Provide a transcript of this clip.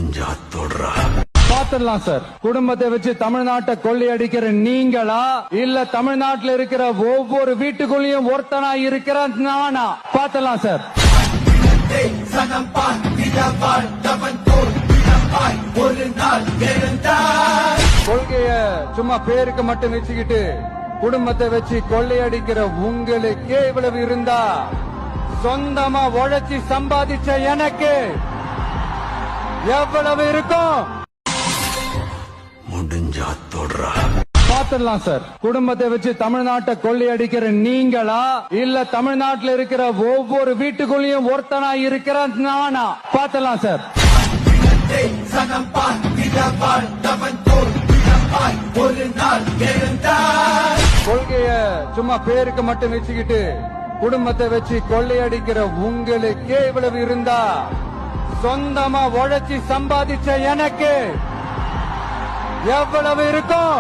முடிஞ்சா தொடுறா. பாத்துடலாம் சார். குடும்பத்தை வச்சு தமிழ்நாட்டை கொள்ளையடிக்கிற நீங்களா, இல்ல தமிழ்நாட்டில் இருக்கிற ஒவ்வொரு வீட்டுக்குள்ளேயும் ஒருத்தனா இருக்கிற நானா? பாத்துடலாம் சார். கொள்கைய சும்மா பேருக்கு மட்டும் வச்சுக்கிட்டு குடும்பத்தை வச்சு கொள்ளையடிக்கிற உங்களுக்கே இவ்வளவு இருந்தா, சொந்தமா உழைச்சி சம்பாதிச்ச எனக்கு எவ்வளவு இருக்கும்? முடிஞ்சா தொடுறா. பாத்துடலாம் சார். குடும்பத்தை வச்சு தமிழ்நாட்டை கொள்ளையடிக்கிற நீங்களா, இல்ல தமிழ்நாட்டில் இருக்கிற ஒவ்வொரு வீட்டுக்குள்ளேயும் ஒருத்தனா இருக்கிற நானா? பாத்துடலாம் சார். கொள்கைய சும்மா பேருக்கு மட்டும் வச்சுக்கிட்டு குடும்பத்தை வச்சு கொள்ளையடிக்கிற உங்களுக்கே இவ்வளவு இருந்தா, சொந்தமா உழைச்சி சம்பாதிச்ச எனக்கு எவ்வளவு இருக்கும்?